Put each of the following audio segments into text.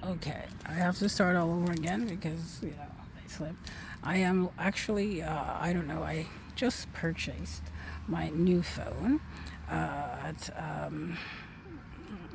Okay, I have to start all over again because I slipped. I am actually I don't know. I just purchased my new phone at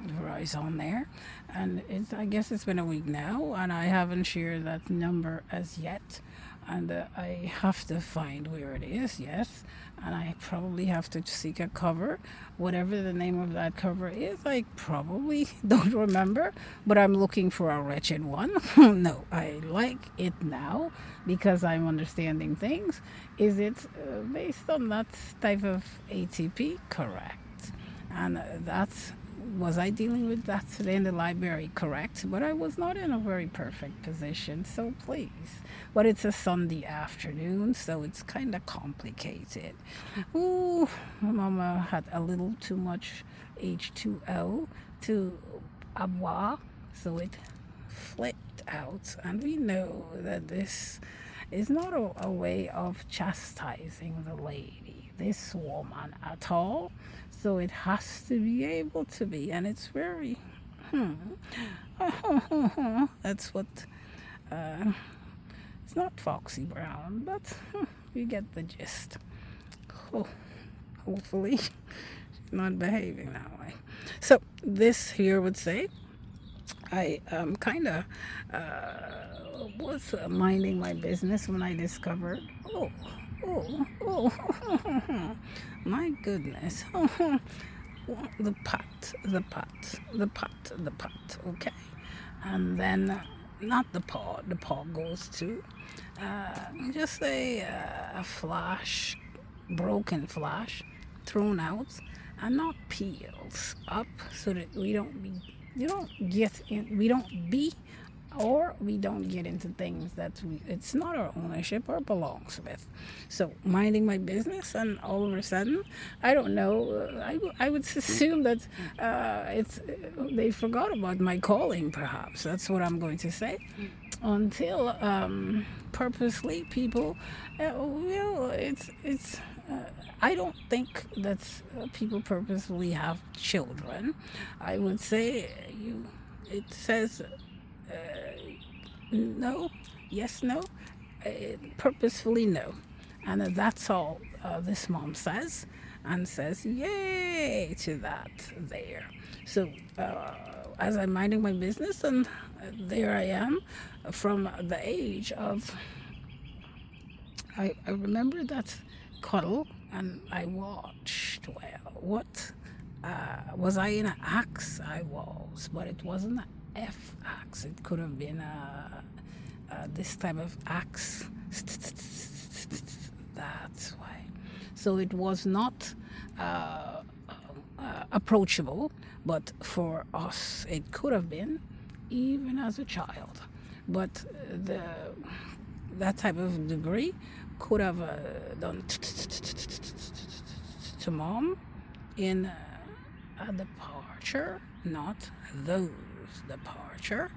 Verizon there, and I guess it's been a week now, and I haven't shared that number as yet. And I have to find where it is, yes. And I probably have to seek a cover. Whatever the name of that cover is, I probably don't remember, but I'm looking for a wretched one. No, I like it now because I'm understanding things. Is it based on that type of ATP? Correct. And that's was I dealing with that today in the library? Correct. But I was not in a very perfect position, so please. But it's a Sunday afternoon, so it's kind of complicated. Ooh, Mama had a little too much H2O to avoir, so it flipped out. And we know that this is not a way of chastising the lady, this woman at all. So it has to be able to be, and it's very. That's what. Uh, it's not Foxy Brown, but you get the gist. Oh, hopefully, she's not behaving that way. So this here would say I kind of was minding my business when I discovered. Oh, oh, my goodness. The pot, the pot, the pot, the pot, okay? And then, not the paw goes to just a flash, broken flash, thrown out, and not peels up so that you don't get in, we don't be or we don't get into things that it's not our ownership or belongs with. So minding my business, and all of a sudden, I don't know. I would assume that it's they forgot about my calling. Perhaps that's what I'm going to say. Until purposely people, it's. I don't think that people purposefully have children. I would say you. It says no, yes, no, uh, purposefully no. And that's all this mom says, and says yay to that there. So as I'm minding my business, and there I am from the age of, I remember that cuddle, and I watched, well, what was I in an axe? I was, but it wasn't an F axe. It could have been this type of axe. That's why. So it was not approachable, but for us, it could have been, even as a child. But the that type of degree could have done to mom in a departure, not those departure,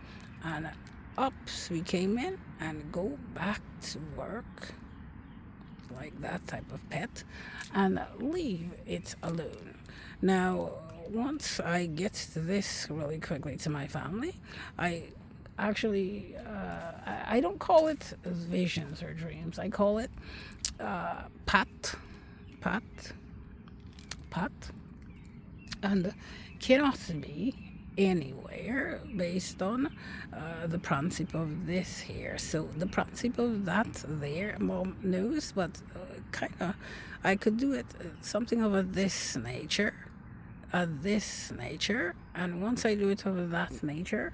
and ups we came in and go back to work like that type of pet and leave it alone. Now, once I get to this really quickly to my family, I actually I don't call it visions or dreams. I call it pat, pat, pat, and cannot be anywhere based on the principle of this here. So the principle of that there, mom knows, but kind of I could do it something of a this nature, and once I do it of that nature,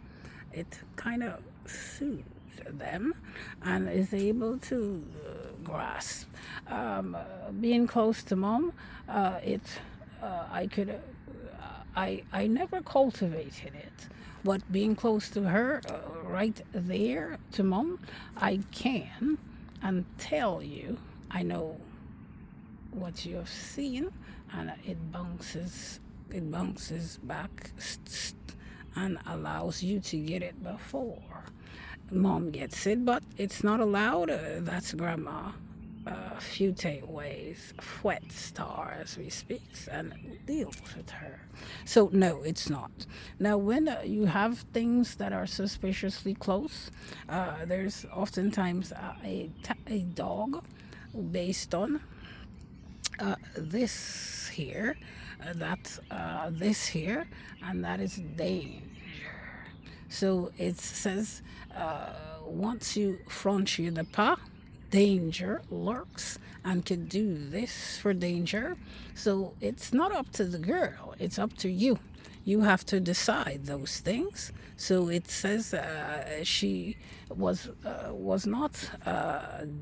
it kind of soothes them and is able to grasp. Being close to mom, it I could I never cultivated it, but being close to her, right there to mom, I can and tell you I know what you have seen, and it bounces back and allows you to get it before mom gets it, but it's not allowed. That's grandma Fute ways, Fwet star as we speak, and deals with her. So no, it's not. Now, when you have things that are suspiciously close, there's oftentimes a dog based on this here, this here, and that is danger. So it says, once you franchir the pas, danger lurks and could do this for danger. So it's not up to the girl, it's up to you. You have to decide those things. So it says she was not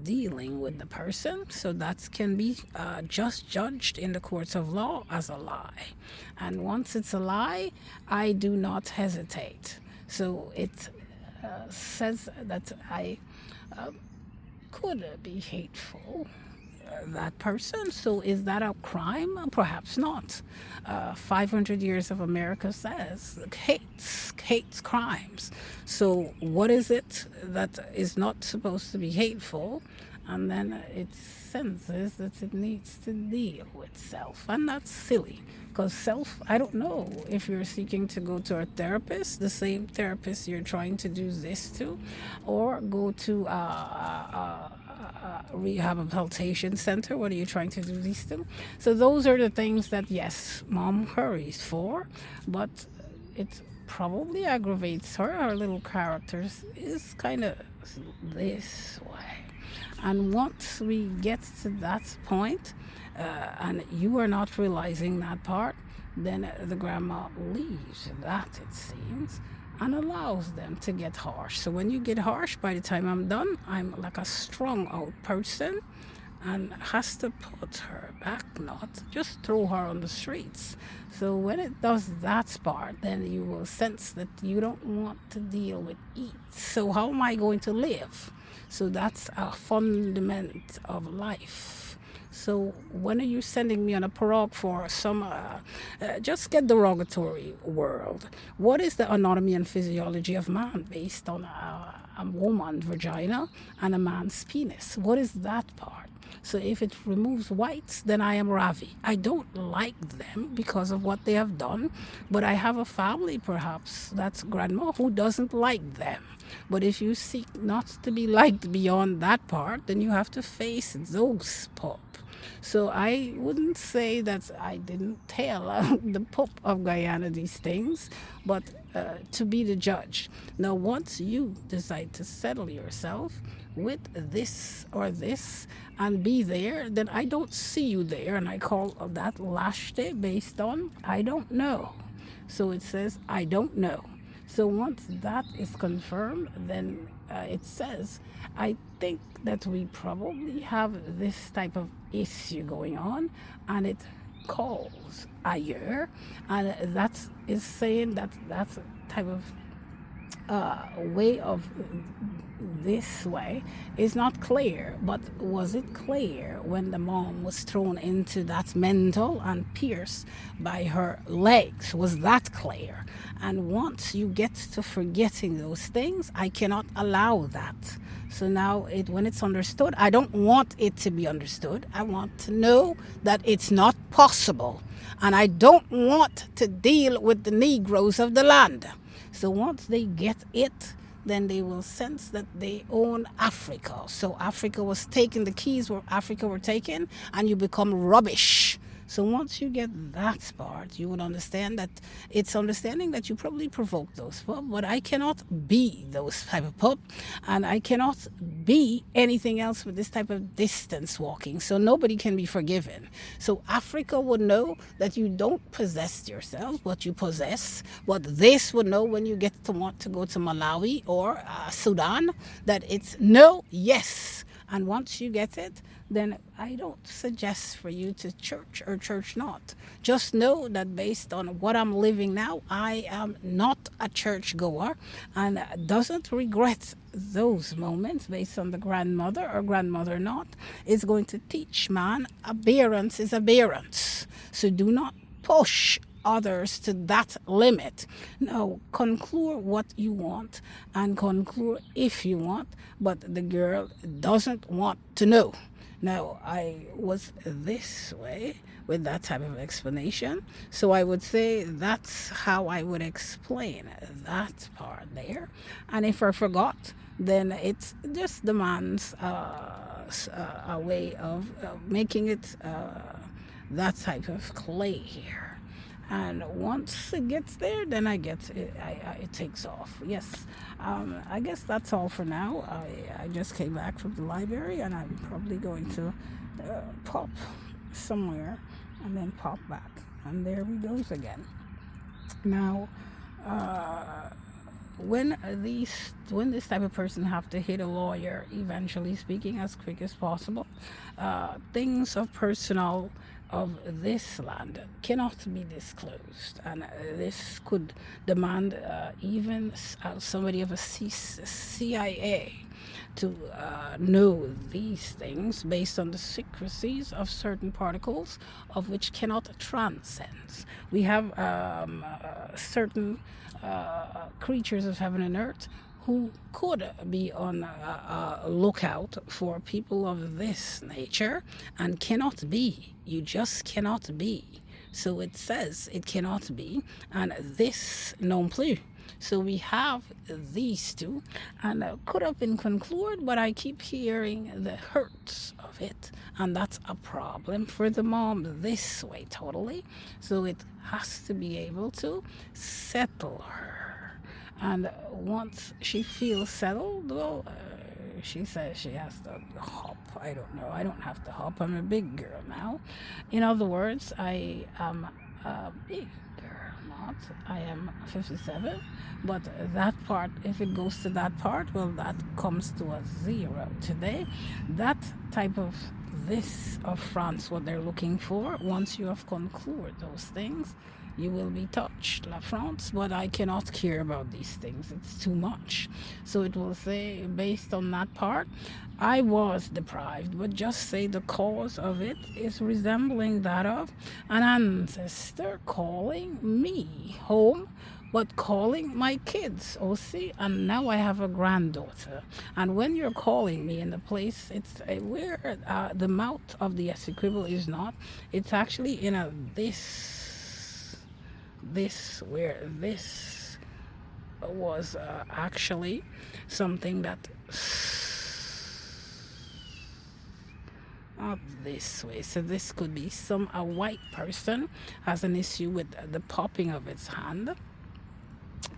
dealing with the person, so that can be just judged in the courts of law as a lie. And once it's a lie, I do not hesitate. So it says that I could be hateful, that person. So is that a crime? Perhaps not. 500 years of America says hates crimes. So what is it that is not supposed to be hateful? And then it senses that it needs to deal with self. And that's silly. Because self, I don't know if you're seeking to go to a therapist, the same therapist you're trying to do this to, or go to a rehabilitation center. What are you trying to do these to? So those are the things that, yes, mom hurries for, but it probably aggravates her. Her little character is kind of this way. And once we get to that point, and you are not realizing that part, then the grandma leaves that, it seems, and allows them to get harsh. So when you get harsh, by the time I'm done, I'm like a strung out person and has to put her back, not just throw her on the streets. So when it does that part, then you will sense that you don't want to deal with eat. So how am I going to live? So that's a fundament of life. So when are you sending me on a parole for some, just get derogatory world? What is the anatomy and physiology of man based on a woman's vagina and a man's penis? What is that part? So if it removes whites, then I am Ravi. I don't like them because of what they have done, but I have a family, perhaps, that's grandma, who doesn't like them. But if you seek not to be liked beyond that part, then you have to face those pop. So I wouldn't say that I didn't tell the Pope of Guyana these things, but to be the judge. Now, once you decide to settle yourself with this or this and be there, then I don't see you there, and I call that lashte based on I don't know. So it says I don't know. So once that is confirmed, then it says, I think that we probably have this type of issue going on, and it calls ayer, and that is saying that that's a type of way of this way is not clear. But was it clear when the mom was thrown into that mental and pierced by her legs? Was that clear? And once you get to forgetting those things, I cannot allow that. So now when it's understood, I don't want it to be understood. I want to know that it's not possible. And I don't want to deal with the Negroes of the land. So once they get it, then they will sense that they own Africa. So Africa was taken, the keys were Africa were taken, and you become rubbish. So once you get that part, you would understand that it's understanding that you probably provoked those pup, but I cannot be those type of pup, and I cannot be anything else with this type of distance walking. So nobody can be forgiven. So Africa would know that you don't possess yourself, but you possess. But this would know when you get to want to go to Malawi or Sudan, that it's no, yes. And once you get it, then I don't suggest for you to church or church not. Just know that based on what I'm living now, I am not a church goer and doesn't regret those moments based on the grandmother or grandmother not. It's going to teach man aberrance is aberrance. So do not push others to that limit. No, conclude what you want and conclude if you want, but the girl doesn't want to know. Now, I was this way with that type of explanation, so I would say that's how I would explain that part there. And if I forgot, then it just demands a way of making it that type of clay here. And once it gets there, then it takes off. Yes, I guess that's all for now. I just came back from the library, and I'm probably going to pop somewhere and then pop back, and there we goes again. Now, when this type of person have to hit a lawyer, eventually speaking, as quick as possible, things of personal of this land cannot be disclosed, and this could demand even somebody of a CIA to know these things based on the secrecies of certain particles of which cannot transcend. We have certain creatures of heaven and earth who could be on a lookout for people of this nature and cannot be. You just cannot be. So it says it cannot be, and this non plus. So we have these two, and could have been concluded, but I keep hearing the hurts of it, and that's a problem for the mom this way totally. So it has to be able to settle her, and once she feels settled, well, she says she has to hop. I don't know. I don't have to hop. I'm a big girl now. In other words, I am a big girl, not. I am 57. But that part, if it goes to that part, well, that comes to a zero today. That type of this of France, what they're looking for, once you have concluded those things, you will be touched, La France, but I cannot care about these things. It's too much. So it will say, based on that part, I was deprived, but just say the cause of it is resembling that of an ancestor calling me home, but calling my kids. Oh, see, and now I have a granddaughter. And when you're calling me in the place, it's where the mouth of the execrable is not. It's actually in a this where this was actually something that not this way. So this could be a white person has an issue with the popping of its hand.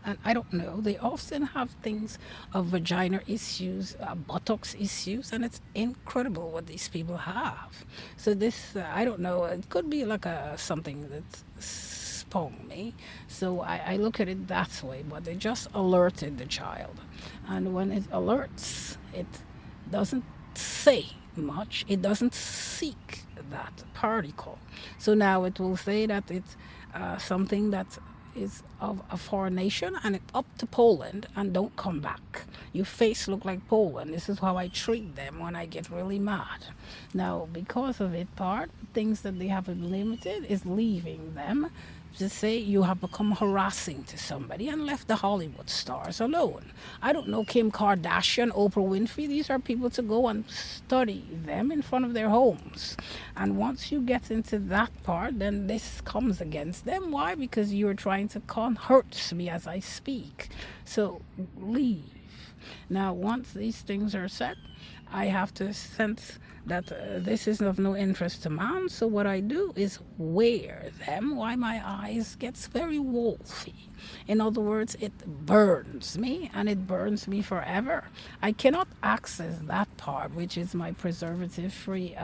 And I don't know, they often have things of vagina issues, buttocks issues, and it's incredible what these people have. So this, I don't know, it could be like something that's sprung me. So I look at it that way, but they just alerted the child. And when it alerts, it doesn't say much, it doesn't seek that particle. So now it will say that it's something that is of a foreign nation and it up to Poland and don't come back. Your face look like Poland. This is how I treat them when I get really mad. Now, because of it part, things that they have limited is leaving them. To say you have become harassing to somebody and left the Hollywood stars alone. I don't know, Kim Kardashian, Oprah Winfrey, these are people to go and study them in front of their homes. And once you get into that part, then this comes against them. Why? Because you're trying to hurt me as I speak. So leave. Now, once these things are set, I have to sense that this is of no interest to man. So what I do is wear them while my eyes gets very wolfy. In other words, it burns me and it burns me forever. I cannot access that part, which is my preservative-free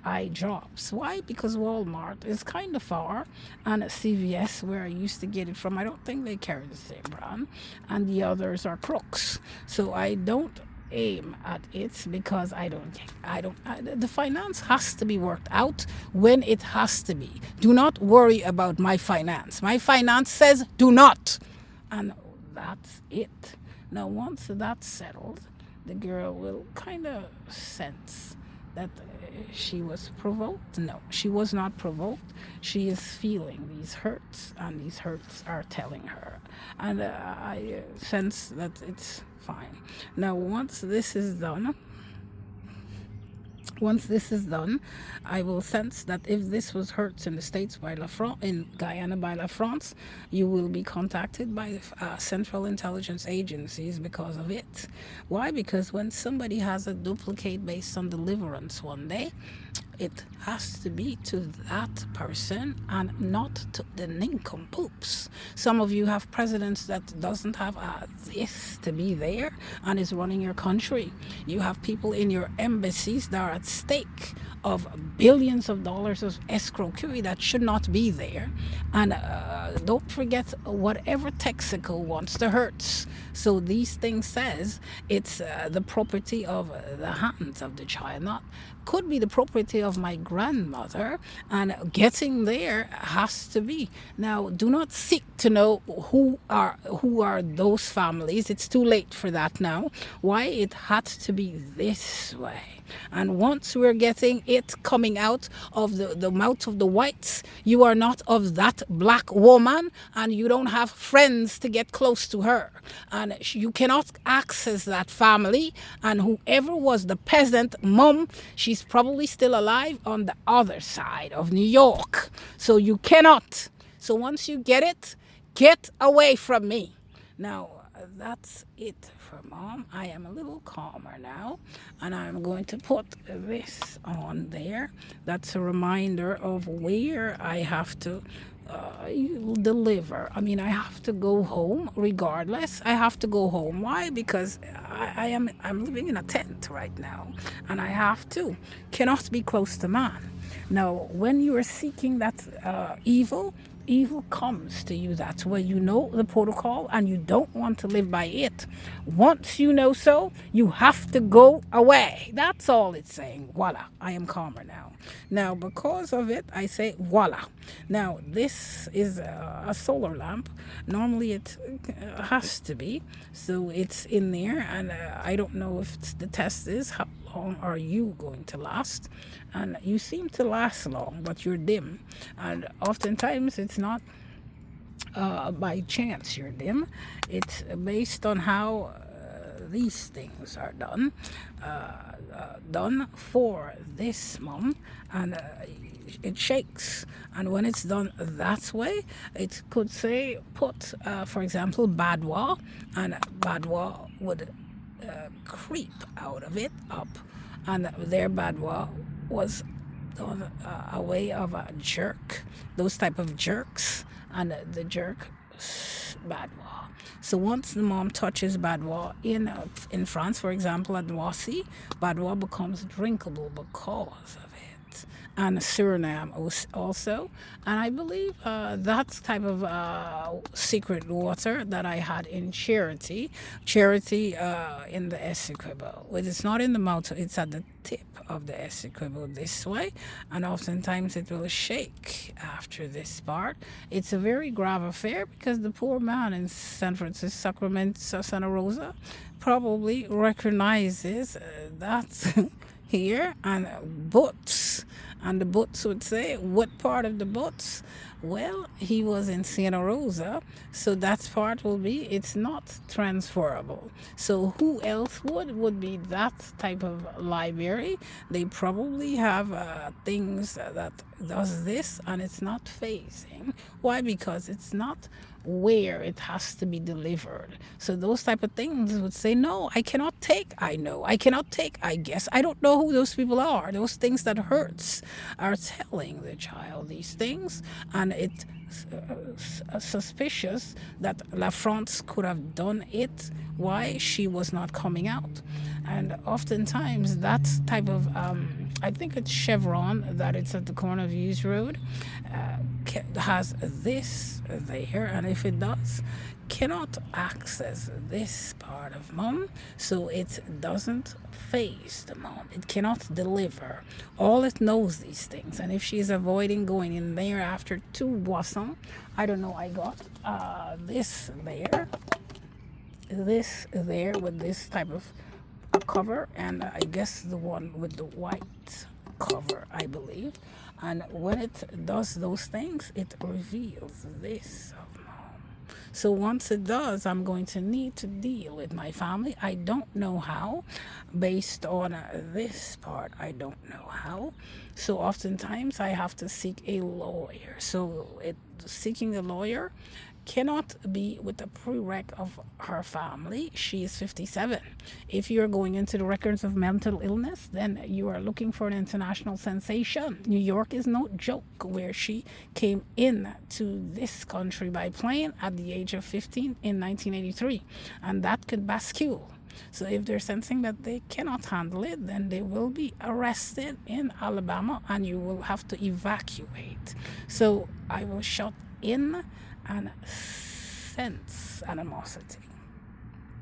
eye drops. Why? Because Walmart is kind of far, and CVS, where I used to get it from, I don't think they carry the same brand, and the others are crooks. So I don't aim at it because the finance has to be worked out when it has to be. Do not worry about my finance. My finance says do not. And that's it. Now, once that's settled, the girl will kind of sense that she was provoked. No, she was not provoked. She is feeling these hurts, and these hurts are telling her. And I sense that it's fine. Now, once this is done, Once this is done, I will sense that if this was hurt in the States by in Guyana by La France, you will be contacted by Central Intelligence Agencies because of it. Why? Because when somebody has a duplicate based on deliverance one day, it has to be to that person and not to the nincompoops. Some of you have presidents that doesn't have this to be there and is running your country. You have people in your embassies that are at stake of billions of dollars of escroquery that should not be there. And don't forget, whatever Texaco wants to hurts. So these things says it's the property of the hands of the child, not could be the property of my grandmother, and getting there has to be. Now, do not seek to know who are those families. It's too late for that now. Why? It had to be this way. And once we're getting it coming out of the mouth of the whites, you are not of that black woman, and you don't have friends to get close to her. And you cannot access that family. And whoever was the peasant mom, she's probably still alive on the other side of New York. So you cannot. So once you get away from me. Now, that's it for mom. I am a little calmer now, and I'm going to put this on there. That's a reminder of where I have to deliver. I mean, I have to go home regardless. I have to go home. Why? Because I'm living in a tent right now, and I have to cannot be close to man. Now, when you are seeking that evil comes to you. That's where you know the protocol and you don't want to live by it. Once you know so, you have to go away. That's all it's saying. Voila, I am calmer now. Now, because of it, I say voila. Now, this is a solar lamp. Normally, it has to be. So it's in there, and I don't know if the test is how long are you going to last. And you seem to last long, but you're dim. And oftentimes it's not by chance you're dim. It's based on how these things are done for this mom. And it shakes. And when it's done that way, it could say put, for example, badwa, and badwa would creep out of it up, and their badwa was done a way of a jerk, those type of jerks, and the jerk badwa. So once the mom touches badwa in France, for example, at Noisy, badwa becomes drinkable because of it. And Suriname also. And I believe that's type of secret water that I had in Charity in the Essequibo. It's not in the mouth, it's at the tip of the Essequibo this way, and oftentimes it will shake after this part. It's a very grave affair because the poor man in San Francisco, Sacramento, Santa Rosa probably recognizes that here, and boots. And the boots would say, what part of the boots? Well, he was in Santa Rosa, so that part will be, it's not transferable. So who else would be that type of library? They probably have things that does this, and it's not phasing. Why? Because it's not where it has to be delivered. So those type of things would say, no, I cannot take. I know I cannot take. I guess I don't know who those people are. Those things that hurts are telling the child these things, and it's suspicious that La France could have done it. Why? She was not coming out. And oftentimes that type of I think it's Chevron, that it's at the corner of Hughes Road, has this there, and if it does, cannot access this part of mom, so it doesn't phase the mom. It cannot deliver. All it knows these things, and if she's avoiding going in there after two boissons, I don't know, I got this there with this type of cover, and I guess the one with the white cover, I believe. And when it does those things, it reveals this of mom. So once it does, I'm going to need to deal with my family. I don't know how. Based on this part, I don't know how. So oftentimes I have to seek a lawyer. Seeking a lawyer cannot be with the prereq of her family. She is 57. If you're going into the records of mental illness, then you are looking for an international sensation. New York is no joke, where she came in to this country by plane at the age of 15 in 1983, and that could bascule. So if they're sensing that they cannot handle it, then they will be arrested in Alabama and you will have to evacuate. So I will shut in and sense animosity.